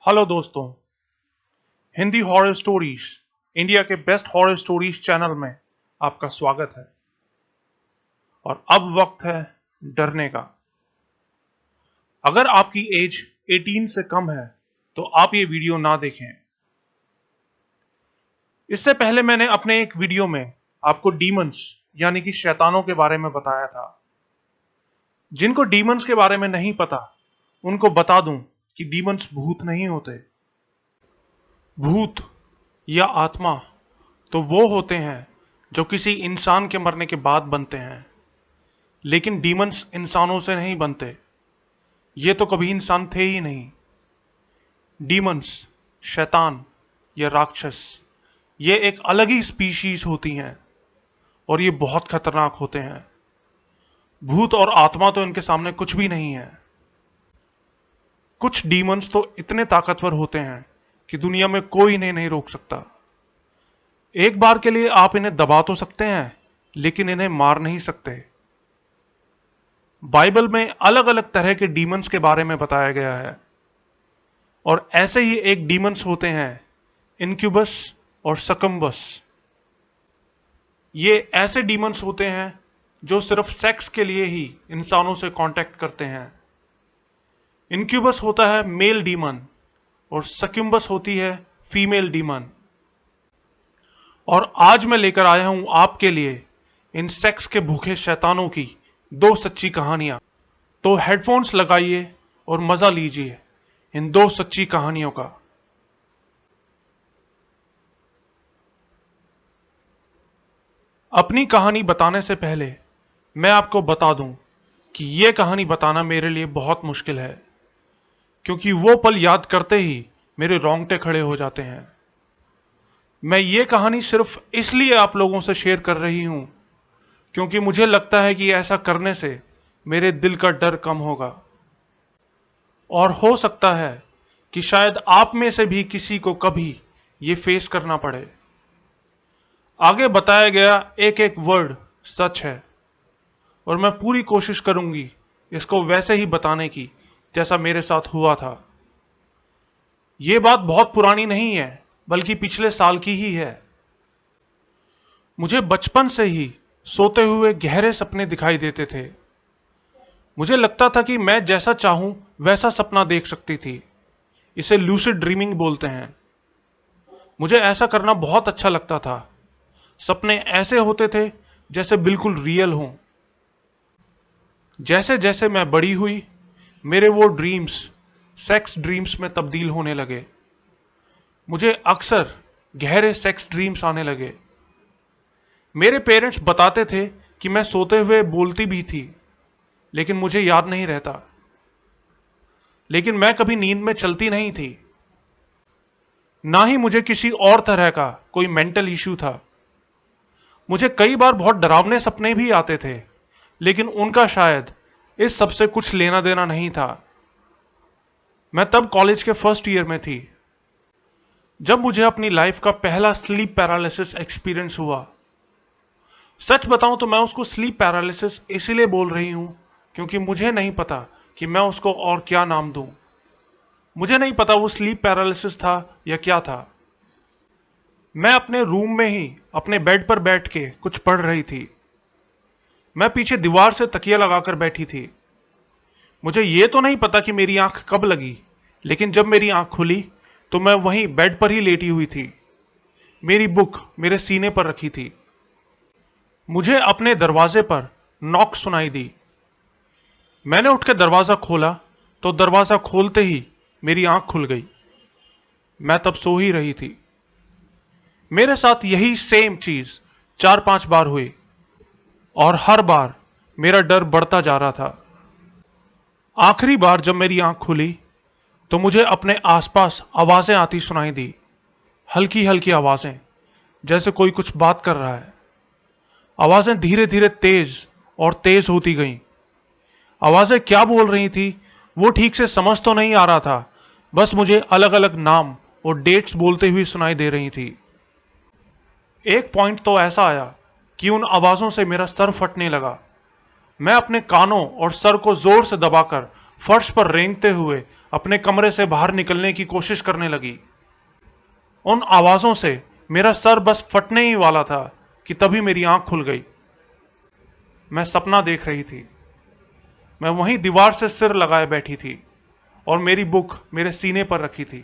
Hello दोस्तों, Hindi horror stories, India के best horror stories channel में आपका स्वागत है। और अब वक्त है डरने का। अगर आपकी एज 18 से कम है तो आप ये वीडियो ना देखें। इससे पहले मैंने अपने एक वीडियो में आपको डीमंस यानी कि शैतानों के बारे में बताया था। जिनको डीमंस के बारे में नहीं पता उनको बता दूं कि डीमंस भूत नहीं होते। भूत या आत्मा तो वो होते हैं जो किसी इंसान के मरने के बाद बनते हैं, लेकिन डीमंस इंसानों से नहीं बनते। ये तो कभी इंसान थे ही नहीं। डीमंस, शैतान या राक्षस, ये एक अलग ही स्पीशीज होती हैं और ये बहुत खतरनाक होते हैं। भूत और आत्मा तो इनके सामने कुछ भी नहीं है। कुछ डीमंस तो इतने ताकतवर होते हैं कि दुनिया में कोई इन्हें नहीं रोक सकता। एक बार के लिए आप इन्हें दबा तो सकते हैं, लेकिन इन्हें मार नहीं सकते। बाइबल में अलग अलग तरह के डीमंस के बारे में बताया गया है, और ऐसे ही एक डीमंस होते हैं इनक्यूबस और सकम्बस। ये ऐसे डीमंस होते हैं जो सिर्फ सेक्स के लिए ही इंसानों से कांटेक्ट करते हैं। इनक्यूबस होता है मेल डीमन और सकम्बस होती है फीमेल डीमन। और आज मैं लेकर आया हूं आपके लिए इन सेक्स के भूखे शैतानों की दो सच्ची कहानियां। तो हेडफोन्स लगाइए और मजा लीजिए इन दो सच्ची कहानियों का। अपनी कहानी बताने से पहले मैं आपको बता दूं कि यह कहानी बताना मेरे लिए बहुत मुश्किल है, क्योंकि वो पल याद करते ही मेरे रोंगटे खड़े हो जाते हैं। मैं ये कहानी सिर्फ इसलिए आप लोगों से शेयर कर रही हूं क्योंकि मुझे लगता है कि ऐसा करने से मेरे दिल का डर कम होगा, और हो सकता है कि शायद आप में से भी किसी को कभी ये फेस करना पड़े। आगे बताया गया एक एक वर्ड सच है, और मैं पूरी कोशिश करूंगी इसको वैसे ही बताने की जैसा मेरे साथ हुआ था। ये बात बहुत पुरानी नहीं है, बल्कि पिछले साल की ही है। मुझे बचपन से ही सोते हुए गहरे सपने दिखाई देते थे। मुझे लगता था कि मैं जैसा चाहूं वैसा सपना देख सकती थी। इसे लूसिड ड्रीमिंग बोलते हैं। मुझे ऐसा करना बहुत अच्छा लगता था। सपने ऐसे होते थे जैसे बिल्कुल रियल हों। जैसे जैसे मैं बड़ी हुई, मेरे वो ड्रीम्स सेक्स ड्रीम्स में तब्दील होने लगे। मुझे अक्सर गहरे सेक्स ड्रीम्स आने लगे। मेरे पेरेंट्स बताते थे कि मैं सोते हुए बोलती भी थी, लेकिन मुझे याद नहीं रहता। लेकिन मैं कभी नींद में चलती नहीं थी, ना ही मुझे किसी और तरह का कोई मेंटल इश्यू था। मुझे कई बार बहुत डरावने सपने भी आते थे, लेकिन उनका शायद इस सब से कुछ लेना देना नहीं था। मैं तब कॉलेज के फर्स्ट ईयर में थी जब मुझे अपनी लाइफ का पहला स्लीप पैरालिसिस एक्सपीरियंस हुआ। सच बताऊं तो मैं उसको स्लीप पैरालिसिस इसीलिए बोल रही हूं क्योंकि मुझे नहीं पता कि मैं उसको और क्या नाम दूं। मुझे नहीं पता वो स्लीप पैरालिसिस था या क्या था। मैं अपने रूम में ही अपने बेड पर बैठ के कुछ पढ़ रही थी। मैं पीछे दीवार से तकिया लगाकर बैठी थी। मुझे ये तो नहीं पता कि मेरी आंख कब लगी, लेकिन जब मेरी आंख खुली तो मैं वहीं बेड पर ही लेटी हुई थी। मेरी बुक मेरे सीने पर रखी थी। मुझे अपने दरवाजे पर नॉक सुनाई दी। मैंने उठकर दरवाजा खोला तो दरवाजा खोलते ही मेरी आंख खुल गई। मैं तब सो ही रही थी। मेरे साथ यही सेम चीज 4-5 बार हुई, और हर बार मेरा डर बढ़ता जा रहा था। आखिरी बार जब मेरी आंख खुली तो मुझे अपने आसपास आवाजें आती सुनाई दी। हल्की हल्की आवाजें, जैसे कोई कुछ बात कर रहा है। आवाजें धीरे धीरे तेज और तेज होती गईं। आवाजें क्या बोल रही थी वो ठीक से समझ तो नहीं आ रहा था, बस मुझे अलग अलग नाम और डेट्स बोलते हुए सुनाई दे रही थी। एक पॉइंट तो ऐसा आया कि उन आवाजों से मेरा सर फटने लगा। मैं अपने कानों और सर को जोर से दबाकर फर्श पर रेंगते हुए अपने कमरे से बाहर निकलने की कोशिश करने लगी। उन आवाजों से मेरा सर बस फटने ही वाला था कि तभी मेरी आंख खुल गई। मैं सपना देख रही थी। मैं वहीं दीवार से सिर लगाए बैठी थी और मेरी बुक मेरे सीने पर रखी थी।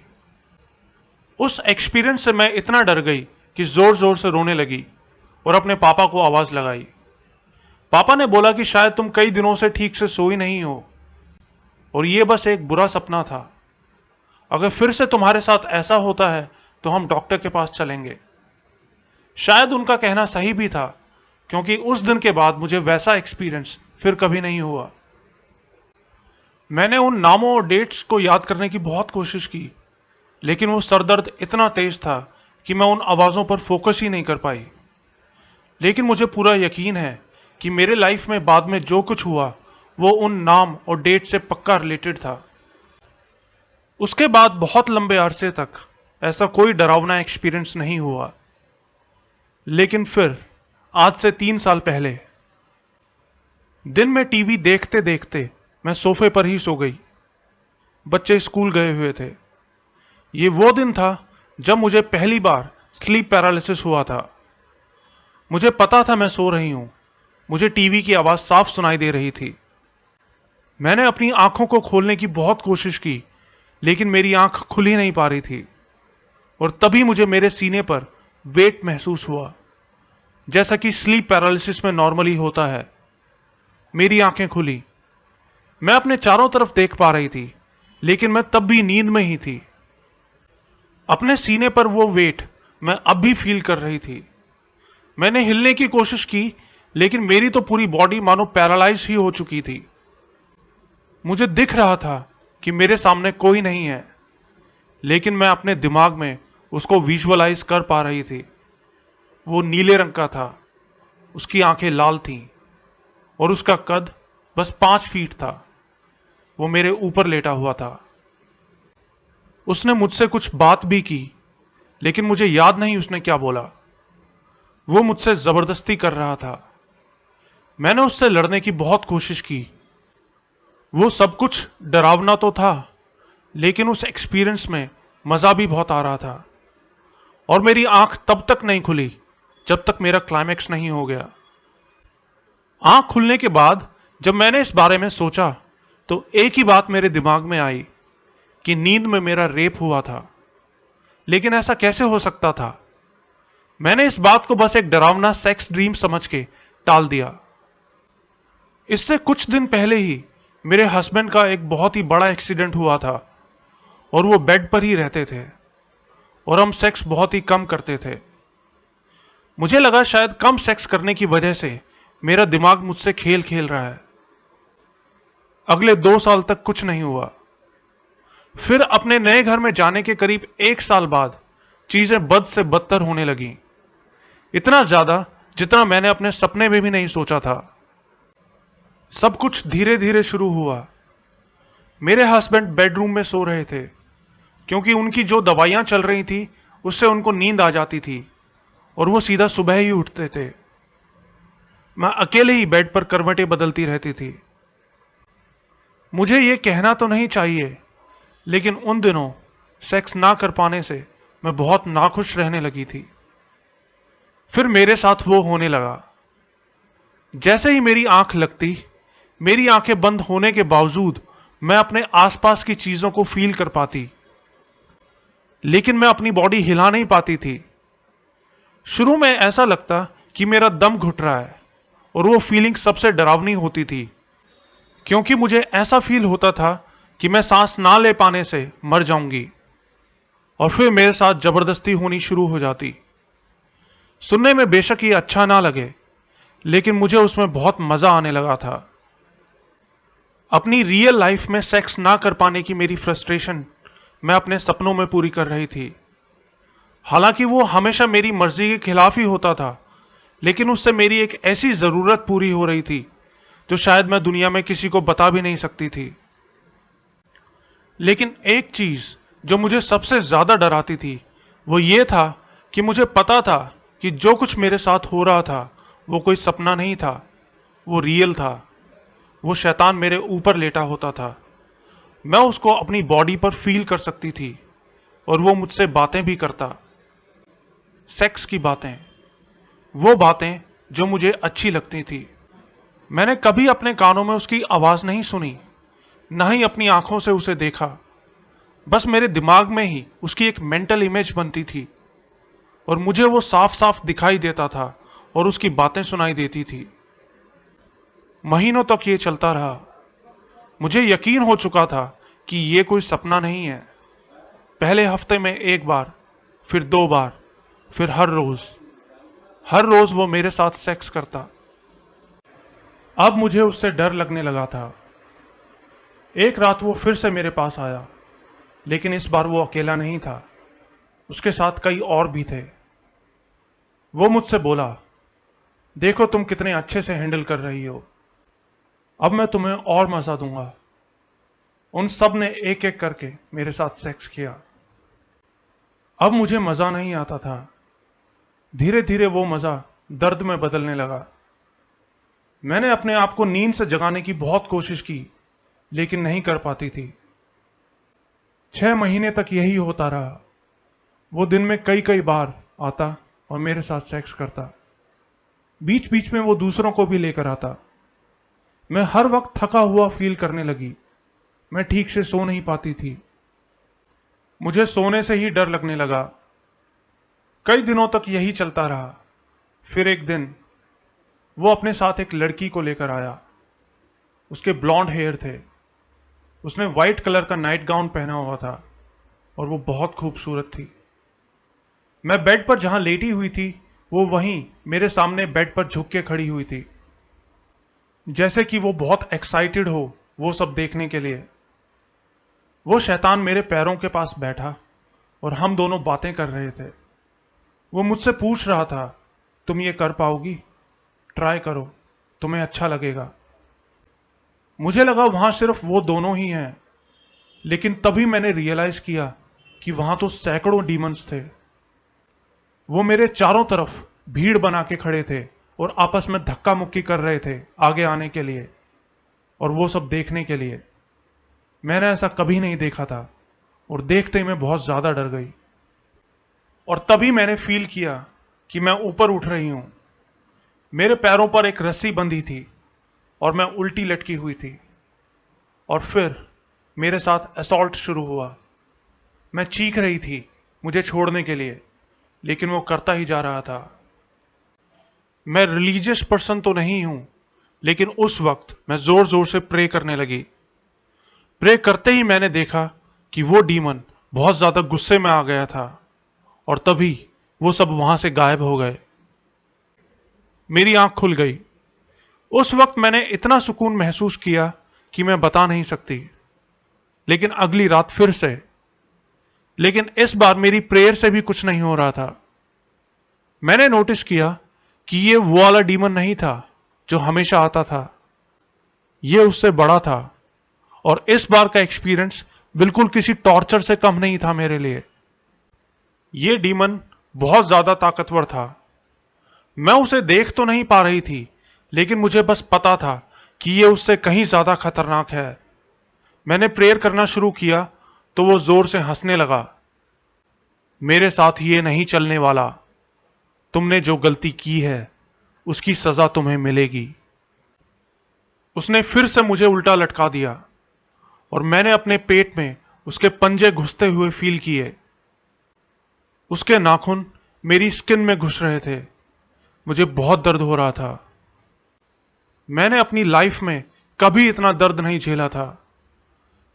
उस एक्सपीरियंस से मैं इतना डर गई कि जोर जोर से रोने लगी और अपने पापा को आवाज लगाई। पापा ने बोला कि शायद तुम कई दिनों से ठीक से सोई नहीं हो और ये बस एक बुरा सपना था। अगर फिर से तुम्हारे साथ ऐसा होता है तो हम डॉक्टर के पास चलेंगे। शायद उनका कहना सही भी था, क्योंकि उस दिन के बाद मुझे वैसा एक्सपीरियंस फिर कभी नहीं हुआ। मैंने उन नामों और डेट्स को याद करने की बहुत कोशिश की, लेकिन वो सरदर्द इतना तेज था कि मैं उन आवाजों पर फोकस ही नहीं कर पाई। लेकिन मुझे पूरा यकीन है कि मेरे लाइफ में बाद में जो कुछ हुआ वो उन नाम और डेट से पक्का रिलेटेड था। उसके बाद बहुत लंबे अरसे तक ऐसा कोई डरावना एक्सपीरियंस नहीं हुआ। लेकिन फिर आज से 3 साल पहले दिन में टीवी देखते देखते मैं सोफे पर ही सो गई। बच्चे स्कूल गए हुए थे। ये वो दिन था जब मुझे पहली बार स्लीप पैरालिसिस हुआ था। मुझे पता था मैं सो रही हूं। मुझे टीवी की आवाज साफ सुनाई दे रही थी। मैंने अपनी आंखों को खोलने की बहुत कोशिश की, लेकिन मेरी आंख खुल ही नहीं पा रही थी। और तभी मुझे मेरे सीने पर वेट महसूस हुआ, जैसा कि स्लीप पैरालिसिस में नॉर्मली होता है। मेरी आंखें खुली। मैं अपने चारों तरफ देख पा रही थी, लेकिन मैं तब भी नींद में ही थी। अपने सीने पर वो वेट मैं अब भी फील कर रही थी। मैंने हिलने की कोशिश की, लेकिन मेरी तो पूरी बॉडी मानो पैरालाइज ही हो चुकी थी। मुझे दिख रहा था कि मेरे सामने कोई नहीं है, लेकिन मैं अपने दिमाग में उसको विजुअलाइज कर पा रही थी। वो नीले रंग का था, उसकी आंखें लाल थीं और उसका कद बस 5 फीट था। वो मेरे ऊपर लेटा हुआ था। उसने मुझसे कुछ बात भी की, लेकिन मुझे याद नहीं उसने क्या बोला। वो मुझसे जबरदस्ती कर रहा था। मैंने उससे लड़ने की बहुत कोशिश की। वो सब कुछ डरावना तो था, लेकिन उस एक्सपीरियंस में मजा भी बहुत आ रहा था। और मेरी आंख तब तक नहीं खुली जब तक मेरा क्लाइमैक्स नहीं हो गया। आंख खुलने के बाद जब मैंने इस बारे में सोचा, तो एक ही बात मेरे दिमाग में आई कि नींद में मेरा रेप हुआ था। लेकिन ऐसा कैसे हो सकता था? मैंने इस बात को बस एक डरावना सेक्स ड्रीम समझ के टाल दिया। इससे कुछ दिन पहले ही मेरे हस्बैंड का एक बहुत ही बड़ा एक्सीडेंट हुआ था और वो बेड पर ही रहते थे और हम सेक्स बहुत ही कम करते थे। मुझे लगा शायद कम सेक्स करने की वजह से मेरा दिमाग मुझसे खेल खेल रहा है। अगले 2 साल तक कुछ नहीं हुआ। फिर अपने नए घर में जाने के करीब 1 साल बाद चीजें बद से बदतर होने लगी। इतना ज्यादा जितना मैंने अपने सपने में भी नहीं सोचा था। सब कुछ धीरे धीरे शुरू हुआ। मेरे हस्बैंड बेडरूम में सो रहे थे, क्योंकि उनकी जो दवाइयां चल रही थी उससे उनको नींद आ जाती थी और वो सीधा सुबह ही उठते थे। मैं अकेले ही बेड पर करवटें बदलती रहती थी। मुझे ये कहना तो नहीं चाहिए, लेकिन उन दिनों सेक्स ना कर पाने से मैं बहुत नाखुश रहने लगी थी। फिर मेरे साथ वो होने लगा। जैसे ही मेरी आंख लगती, मेरी आंखें बंद होने के बावजूद मैं अपने आसपास की चीजों को फील कर पाती, लेकिन मैं अपनी बॉडी हिला नहीं पाती थी। शुरू में ऐसा लगता कि मेरा दम घुट रहा है और वो फीलिंग सबसे डरावनी होती थी, क्योंकि मुझे ऐसा फील होता था कि मैं सांस ना ले पाने से मर जाऊंगी। और फिर मेरे साथ जबरदस्ती होनी शुरू हो जाती। सुनने में बेशक ये अच्छा ना लगे, लेकिन मुझे उसमें बहुत मजा आने लगा था। अपनी रियल लाइफ में सेक्स ना कर पाने की मेरी फ्रस्ट्रेशन मैं अपने सपनों में पूरी कर रही थी। हालांकि वो हमेशा मेरी मर्जी के खिलाफ ही होता था, लेकिन उससे मेरी एक ऐसी जरूरत पूरी हो रही थी जो शायद मैं दुनिया में किसी को बता भी नहीं सकती थी। लेकिन एक चीज जो मुझे सबसे ज्यादा डराती थी वो ये था कि मुझे पता था कि जो कुछ मेरे साथ हो रहा था वो कोई सपना नहीं था, वो रियल था। वो शैतान मेरे ऊपर लेटा होता था मैं उसको अपनी बॉडी पर फील कर सकती थी और वो मुझसे बातें भी करता। सेक्स की बातें, वो बातें जो मुझे अच्छी लगती थी। मैंने कभी अपने कानों में उसकी आवाज नहीं सुनी, ना ही अपनी आंखों से उसे देखा। बस मेरे दिमाग में ही उसकी एक मेंटल इमेज बनती थी और मुझे वो साफ साफ दिखाई देता था और उसकी बातें सुनाई देती थी। महीनों तक ये चलता रहा। मुझे यकीन हो चुका था कि ये कोई सपना नहीं है। पहले हफ्ते में एक बार, फिर 2 बार, फिर हर रोज वो मेरे साथ सेक्स करता। अब मुझे उससे डर लगने लगा था। एक रात वो फिर से मेरे पास आया, लेकिन इस बार वो अकेला नहीं था, उसके साथ कई और भी थे। वो मुझसे बोला, देखो तुम कितने अच्छे से हैंडल कर रही हो, अब मैं तुम्हें और मजा दूंगा। उन सब ने एक एक करके मेरे साथ सेक्स किया। अब मुझे मजा नहीं आता था। धीरे धीरे वो मजा दर्द में बदलने लगा। मैंने अपने आप को नींद से जगाने की बहुत कोशिश की, लेकिन नहीं कर पाती थी। 6 महीने तक यही होता रहा। वो दिन में कई कई बार आता और मेरे साथ सेक्स करता। बीच बीच में वो दूसरों को भी लेकर आता। मैं हर वक्त थका हुआ फील करने लगी। मैं ठीक से सो नहीं पाती थी। मुझे सोने से ही डर लगने लगा। कई दिनों तक यही चलता रहा। फिर एक दिन वो अपने साथ एक लड़की को लेकर आया। उसके ब्लॉन्ड हेयर थे। उसने व्हाइट कलर का नाइट गाउन पहना हुआ था और वो बहुत खूबसूरत थी। मैं बेड पर जहां लेटी हुई थी, वो वहीं मेरे सामने बेड पर झुक के खड़ी हुई थी, जैसे कि वो बहुत एक्साइटेड हो वो सब देखने के लिए। वो शैतान मेरे पैरों के पास बैठा और हम दोनों बातें कर रहे थे। वो मुझसे पूछ रहा था, तुम ये कर पाओगी? ट्राई करो, तुम्हें अच्छा लगेगा। मुझे लगा वहां सिर्फ वो दोनों ही हैं, लेकिन तभी मैंने रियलाइज किया कि वहां तो सैकड़ों डीमंस थे। वो मेरे चारों तरफ भीड़ बना के खड़े थे और आपस में धक्का मुक्की कर रहे थे आगे आने के लिए और वो सब देखने के लिए। मैंने ऐसा कभी नहीं देखा था और देखते ही मैं बहुत ज्यादा डर गई। और तभी मैंने फील किया कि मैं ऊपर उठ रही हूं। मेरे पैरों पर एक रस्सी बंधी थी और मैं उल्टी लटकी हुई थी। और फिर मेरे साथ असॉल्ट शुरू हुआ। मैं चीख रही थी मुझे छोड़ने के लिए, लेकिन वो करता ही जा रहा था। मैं रिलीजियस पर्सन तो नहीं हूं, लेकिन उस वक्त मैं जोर जोर से प्रे करने लगी। प्रे करते ही मैंने देखा कि वो डीमन बहुत ज्यादा गुस्से में आ गया था और तभी वो सब वहां से गायब हो गए। मेरी आंख खुल गई। उस वक्त मैंने इतना सुकून महसूस किया कि मैं बता नहीं सकती। लेकिन अगली रात फिर से, लेकिन इस बार मेरी प्रेयर से भी कुछ नहीं हो रहा था। मैंने नोटिस किया कि ये वो वाला डीमन नहीं था जो हमेशा आता था। ये उससे बड़ा था और इस बार का एक्सपीरियंस बिल्कुल किसी टॉर्चर से कम नहीं था मेरे लिए। ये डीमन बहुत ज्यादा ताकतवर था। मैं उसे देख तो नहीं पा रही थी, लेकिन मुझे बस पता था कि ये उससे कहीं ज्यादा खतरनाक है। मैंने प्रेयर करना शुरू किया तो वो जोर से हंसने लगा। मेरे साथ ये नहीं चलने वाला। तुमने जो गलती की है उसकी सजा तुम्हें मिलेगी। उसने फिर से मुझे उल्टा लटका दिया और मैंने अपने पेट में उसके पंजे घुसते हुए फील किए। उसके नाखून मेरी स्किन में घुस रहे थे। मुझे बहुत दर्द हो रहा था। मैंने अपनी लाइफ में कभी इतना दर्द नहीं झेला था।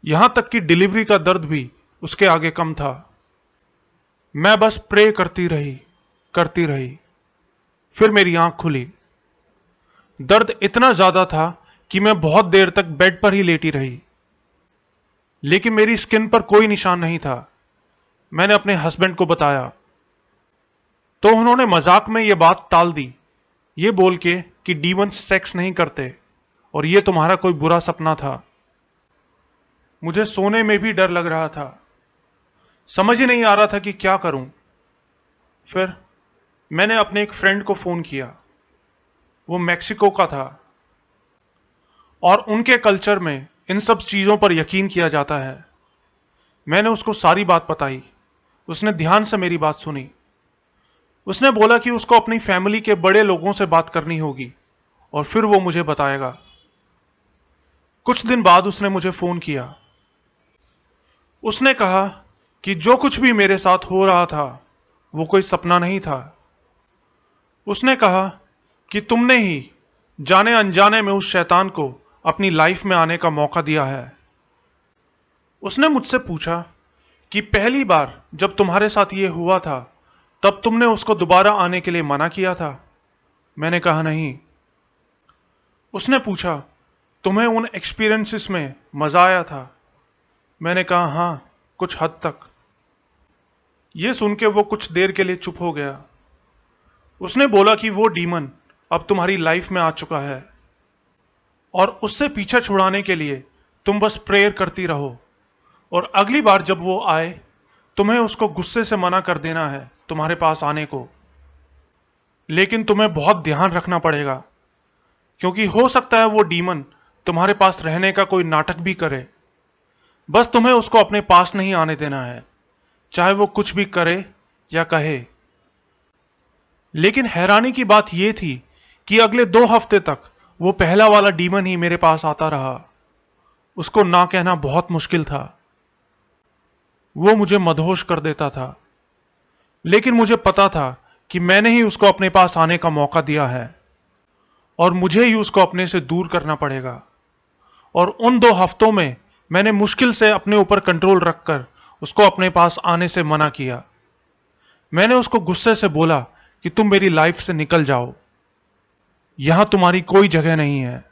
यहां तक कि डिलीवरी का दर्द भी उसके आगे कम था। मैं बस प्रे करती रही। फिर मेरी आंख खुली। दर्द इतना ज्यादा था कि मैं बहुत देर तक बेड पर ही लेटी रही, लेकिन मेरी स्किन पर कोई निशान नहीं था। मैंने अपने हस्बैंड को बताया तो उन्होंने मजाक में यह बात टाल दी, ये बोल के कि डीमंस सेक्स नहीं करते और ये तुम्हारा कोई बुरा सपना था। मुझे सोने में भी डर लग रहा था। समझ ही नहीं आ रहा था कि क्या करूं। फिर मैंने अपने एक फ्रेंड को फोन किया। वो मैक्सिको का था और उनके कल्चर में इन सब चीज़ों पर यकीन किया जाता है। मैंने उसको सारी बात बताई। उसने ध्यान से मेरी बात सुनी। उसने बोला कि उसको अपनी फैमिली के बड़े लोगों से बात करनी होगी और फिर वो मुझे बताएगा। कुछ दिन बाद उसने मुझे फोन किया। उसने कहा कि जो कुछ भी मेरे साथ हो रहा था वो कोई सपना नहीं था। उसने कहा कि तुमने ही जाने अनजाने में उस शैतान को अपनी लाइफ में आने का मौका दिया है। उसने मुझसे पूछा कि पहली बार जब तुम्हारे साथ ये हुआ था तब तुमने उसको दोबारा आने के लिए मना किया था। मैंने कहा नहीं। उसने पूछा तुम्हें उन एक्सपीरियंसेस में मजा आया था। मैंने कहा हाँ, कुछ हद तक। यह सुन के वो कुछ देर के लिए चुप हो गया। उसने बोला कि वो डीमन अब तुम्हारी लाइफ में आ चुका है और उससे पीछा छुड़ाने के लिए तुम बस प्रेयर करती रहो और अगली बार जब वो आए तुम्हें उसको गुस्से से मना कर देना है तुम्हारे पास आने को। लेकिन तुम्हें बहुत ध्यान रखना पड़ेगा क्योंकि हो सकता है वो डीमन तुम्हारे पास रहने का कोई नाटक भी करे। बस तुम्हें उसको अपने पास नहीं आने देना है, चाहे वो कुछ भी करे या कहे। लेकिन हैरानी की बात यह थी कि अगले 2 हफ्ते तक वो पहला वाला डीमन ही मेरे पास आता रहा। उसको ना कहना बहुत मुश्किल था। वो मुझे मदहोश कर देता था, लेकिन मुझे पता था कि मैंने ही उसको अपने पास आने का मौका दिया है और मुझे ही उसको अपने से दूर करना पड़ेगा। और उन 2 हफ्तों में मैंने मुश्किल से अपने ऊपर कंट्रोल रखकर उसको अपने पास आने से मना किया। मैंने उसको गुस्से से बोला कि तुम मेरी लाइफ से निकल जाओ, यहां तुम्हारी कोई जगह नहीं है।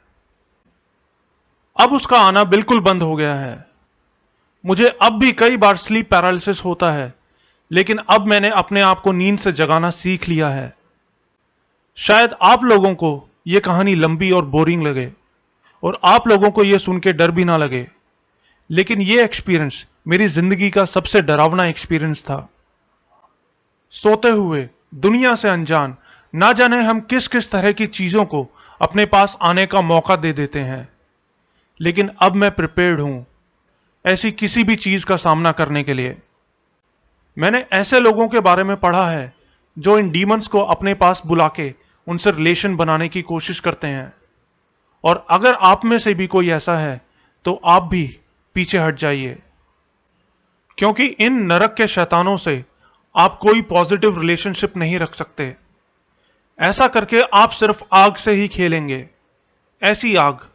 अब उसका आना बिल्कुल बंद हो गया है। मुझे अब भी कई बार स्लीप पैरालिसिस होता है, लेकिन अब मैंने अपने आप को नींद से जगाना सीख लिया है। शायद आप लोगों को यह कहानी लंबी और बोरिंग लगे और आप लोगों को यह सुन के डर भी ना लगे, लेकिन यह एक्सपीरियंस मेरी जिंदगी का सबसे डरावना एक्सपीरियंस था। सोते हुए दुनिया से अनजान ना जाने हम किस किस तरह की चीजों को अपने पास आने का मौका दे देते हैं। लेकिन अब मैं प्रिपेयर्ड हूं ऐसी किसी भी चीज का सामना करने के लिए। मैंने ऐसे लोगों के बारे में पढ़ा है जो इन डीमंस को अपने पास बुला के उनसे रिलेशन बनाने की कोशिश करते हैं। और अगर आप में से भी कोई ऐसा है तो आप भी पीछे हट जाइए, क्योंकि इन नरक के शैतानों से आप कोई पॉजिटिव रिलेशनशिप नहीं रख सकते। ऐसा करके आप सिर्फ आग से ही खेलेंगे, ऐसी आग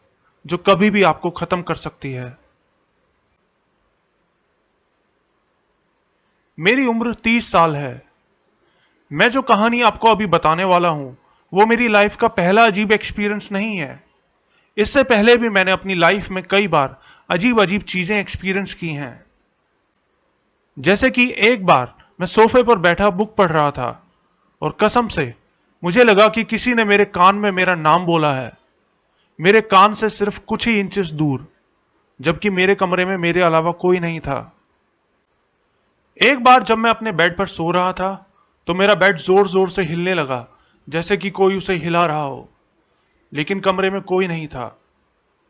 जो कभी भी आपको खत्म कर सकती है। मेरी उम्र 30 साल है। मैं जो कहानी आपको अभी बताने वाला हूं वो मेरी लाइफ का पहला अजीब एक्सपीरियंस नहीं है। इससे पहले भी मैंने अपनी लाइफ में कई बार अजीब अजीब चीजें एक्सपीरियंस की हैं। जैसे कि एक बार मैं सोफे पर बैठा बुक पढ़ रहा था और कसम से मुझे लगा कि किसी ने मेरे कान में मेरा नाम बोला है, मेरे कान से सिर्फ कुछ ही इंचेस दूर, जबकि मेरे कमरे में मेरे अलावा कोई नहीं था। एक बार जब मैं अपने बेड पर सो रहा था तो मेरा बेड जोर जोर से हिलने लगा, जैसे कि कोई उसे हिला रहा हो, लेकिन कमरे में कोई नहीं था।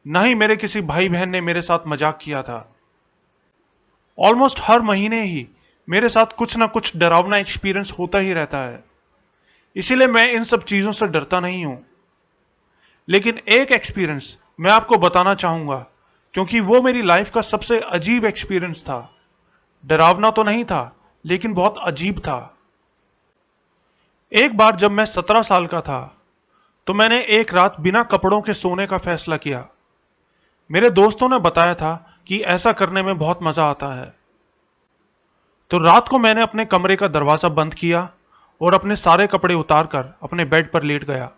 ना ही मेरे किसी भाई बहन ने मेरे साथ मजाक किया था। ऑलमोस्ट हर महीने ही मेरे साथ कुछ ना कुछ डरावना एक्सपीरियंस होता ही रहता है, इसीलिए मैं इन सब चीजों से डरता नहीं हूं। लेकिन एक एक्सपीरियंस मैं आपको बताना चाहूंगा, क्योंकि वो मेरी लाइफ का सबसे अजीब एक्सपीरियंस था। डरावना तो नहीं था, लेकिन बहुत अजीब था। एक बार जब मैं 17 साल का था तो मैंने एक रात बिना कपड़ों के सोने का फैसला किया। मेरे दोस्तों ने बताया था कि ऐसा करने में बहुत मजा आता है। तो रात को मैंने अपने कमरे का दरवाजा बंद किया और अपने सारे कपड़े उतारकर अपने बेड पर लेट गया।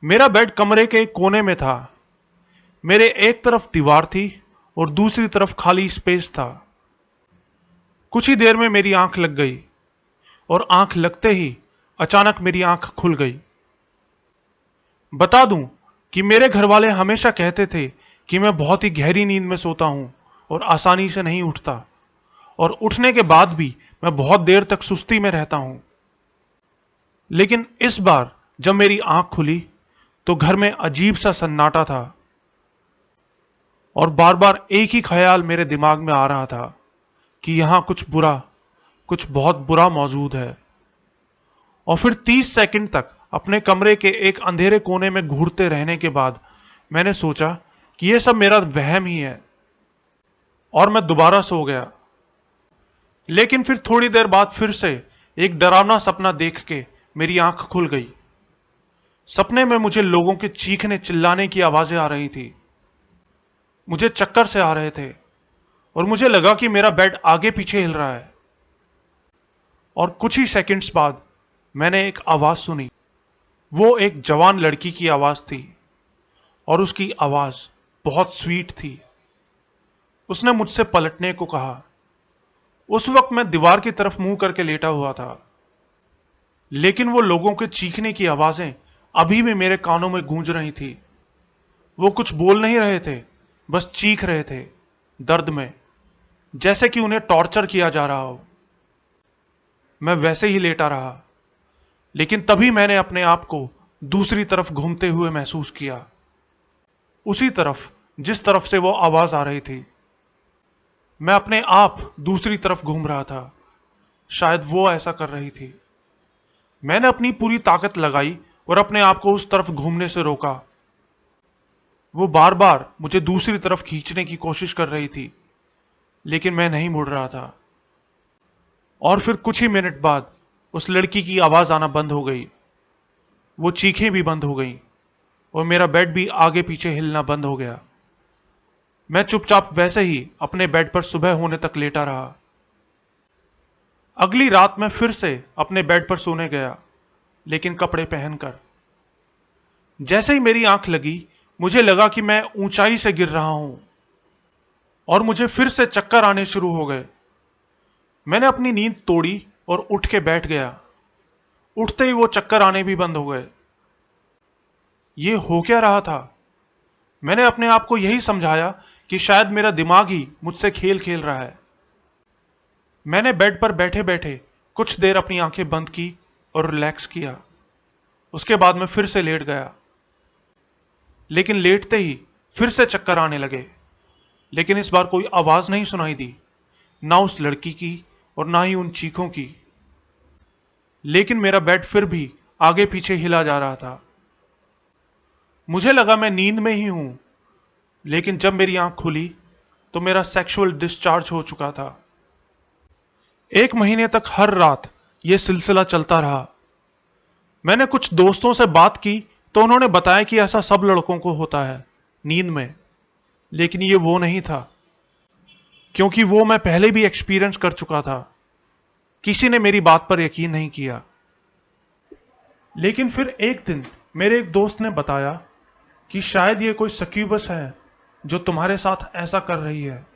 मेरा बेड कमरे के एक कोने में था। मेरे एक तरफ दीवार थी और दूसरी तरफ खाली स्पेस था। कुछ ही देर में मेरी आंख लग गई और आंख लगते ही अचानक मेरी आंख खुल गई। बता दूं कि मेरे घर वाले हमेशा कहते थे कि मैं बहुत ही गहरी नींद में सोता हूं और आसानी से नहीं उठता, और उठने के बाद भी मैं बहुत देर तक सुस्ती में रहता हूं। लेकिन इस बार जब मेरी आंख खुली तो घर में अजीब सा सन्नाटा था और बार बार एक ही ख्याल मेरे दिमाग में आ रहा था कि यहां कुछ बहुत बुरा मौजूद है। और फिर 30 सेकंड तक अपने कमरे के एक अंधेरे कोने में घूरते रहने के बाद मैंने सोचा कि यह सब मेरा वहम ही है, और मैं दोबारा सो गया। लेकिन फिर थोड़ी देर बाद फिर से एक डरावना सपना देख के मेरी आंख खुल गई। सपने में मुझे लोगों के चीखने चिल्लाने की आवाजें आ रही थी। मुझे चक्कर से आ रहे थे और मुझे लगा कि मेरा बेड आगे पीछे हिल रहा है। और कुछ ही सेकंड्स बाद मैंने एक आवाज सुनी। वो एक जवान लड़की की आवाज थी और उसकी आवाज बहुत स्वीट थी। उसने मुझसे पलटने को कहा। उस वक्त मैं दीवार की तरफ मुंह करके लेटा हुआ था, लेकिन वो लोगों के चीखने की आवाजें अभी भी मेरे कानों में गूंज रही थी। वो कुछ बोल नहीं रहे थे, बस चीख रहे थे दर्द में, जैसे कि उन्हें टॉर्चर किया जा रहा हो। मैं वैसे ही लेटा रहा, लेकिन तभी मैंने अपने आप को दूसरी तरफ घूमते हुए महसूस किया, उसी तरफ जिस तरफ से वो आवाज आ रही थी। मैं अपने आप दूसरी तरफ घूम रहा था, शायद वो ऐसा कर रही थी। मैंने अपनी पूरी ताकत लगाई और अपने आप को उस तरफ घूमने से रोका। वो बार बार मुझे दूसरी तरफ खींचने की कोशिश कर रही थी, लेकिन मैं नहीं मुड़ रहा था। और फिर कुछ ही मिनट बाद उस लड़की की आवाज आना बंद हो गई। वो चीखें भी बंद हो गईं और मेरा बेड भी आगे पीछे हिलना बंद हो गया। मैं चुपचाप वैसे ही अपने बेड पर सुबह होने तक लेटा रहा। अगली रात मैं फिर से अपने बेड पर सोने गया, लेकिन कपड़े पहनकर। जैसे ही मेरी आंख लगी, मुझे लगा कि मैं ऊंचाई से गिर रहा हूं और मुझे फिर से चक्कर आने शुरू हो गए। मैंने अपनी नींद तोड़ी और उठ के बैठ गया। उठते ही वो चक्कर आने भी बंद हो गए। ये हो क्या रहा था? मैंने अपने आप को यही समझाया कि शायद मेरा दिमाग ही मुझसे खेल खेल रहा है। मैंने बेड पर बैठे बैठे कुछ देर अपनी आंखें बंद की और रिलैक्स किया। उसके बाद मैं फिर से लेट गया, लेकिन लेटते ही फिर से चक्कर आने लगे। लेकिन इस बार कोई आवाज नहीं सुनाई दी, ना उस लड़की की और ना ही उन चीखों की। लेकिन मेरा बेड फिर भी आगे पीछे हिला जा रहा था। मुझे लगा मैं नींद में ही हूं, लेकिन जब मेरी आंख खुली तो मेरा सेक्सुअल डिस्चार्ज हो चुका था। 1 महीने तक हर रात यह सिलसिला चलता रहा। मैंने कुछ दोस्तों से बात की तो उन्होंने बताया कि ऐसा सब लड़कों को होता है नींद में, लेकिन ये वो नहीं था, क्योंकि वो मैं पहले भी एक्सपीरियंस कर चुका था। किसी ने मेरी बात पर यकीन नहीं किया। लेकिन फिर एक दिन मेरे एक दोस्त ने बताया कि शायद ये कोई सक्यूबस है जो तुम्हारे साथ ऐसा कर रही है।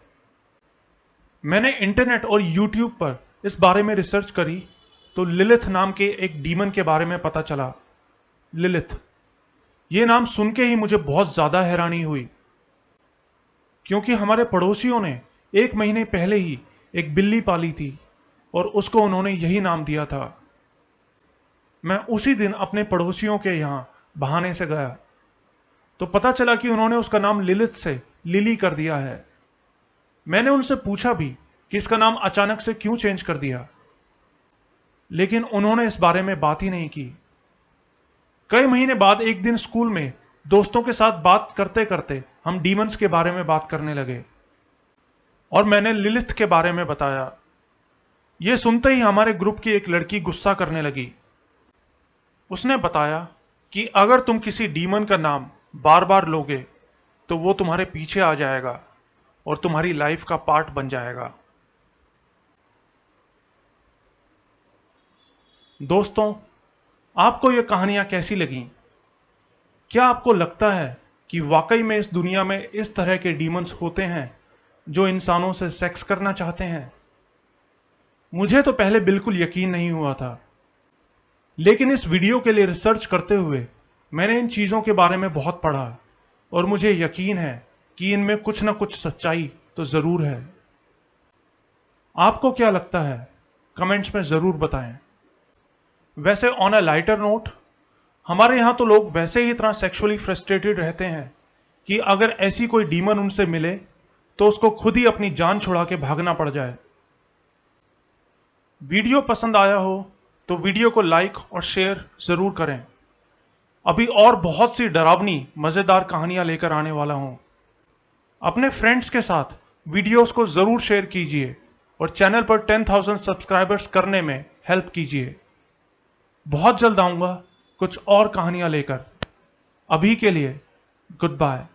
मैंने इंटरनेट और यूट्यूब पर इस बारे में रिसर्च करी तो लिलिथ नाम के एक डीमन के बारे में पता चला। लिलिथ, ये नाम सुन के ही मुझे बहुत ज्यादा हैरानी हुई, क्योंकि हमारे पड़ोसियों ने 1 महीने पहले ही एक बिल्ली पाली थी और उसको उन्होंने यही नाम दिया था। मैं उसी दिन अपने पड़ोसियों के यहां बहाने से गया तो पता चला कि उन्होंने उसका नाम लिलिथ से लिली कर दिया है। मैंने उनसे पूछा भी कि इसका नाम अचानक से क्यों चेंज कर दिया, लेकिन उन्होंने इस बारे में बात ही नहीं की। कई महीने बाद एक दिन स्कूल में दोस्तों के साथ बात करते करते हम डीमंस के बारे में बात करने लगे और मैंने लिलिथ के बारे में बताया। यह सुनते ही हमारे ग्रुप की एक लड़की गुस्सा करने लगी। उसने बताया कि अगर तुम किसी डीमन का नाम बार बार लोगे तो वो तुम्हारे पीछे आ जाएगा और तुम्हारी लाइफ का पार्ट बन जाएगा। दोस्तों, आपको ये कहानियां कैसी लगी? क्या आपको लगता है कि वाकई में इस दुनिया में इस तरह के डीमंस होते हैं जो इंसानों से सेक्स करना चाहते हैं? मुझे तो पहले बिल्कुल यकीन नहीं हुआ था, लेकिन इस वीडियो के लिए रिसर्च करते हुए मैंने इन चीज़ों के बारे में बहुत पढ़ा और मुझे यकीन है कि इनमें कुछ ना कुछ सच्चाई तो ज़रूर है। आपको क्या लगता है? कमेंट्स में ज़रूर बताएं। वैसे ऑन अ लाइटर नोट, हमारे यहाँ तो लोग वैसे ही इतना सेक्सुअली फ्रस्ट्रेटेड रहते हैं कि अगर ऐसी कोई डीमन उनसे मिले तो उसको खुद ही अपनी जान छुड़ा के भागना पड़ जाए। वीडियो पसंद आया हो तो वीडियो को लाइक और शेयर जरूर करें। अभी और बहुत सी डरावनी मजेदार कहानियां लेकर आने वाला हूं। अपने फ्रेंड्स के साथ वीडियोस को जरूर शेयर कीजिए और चैनल पर 10,000 सब्सक्राइबर्स करने में हेल्प कीजिए। बहुत जल्द आऊंगा कुछ और कहानियां लेकर। अभी के लिए गुड बाय।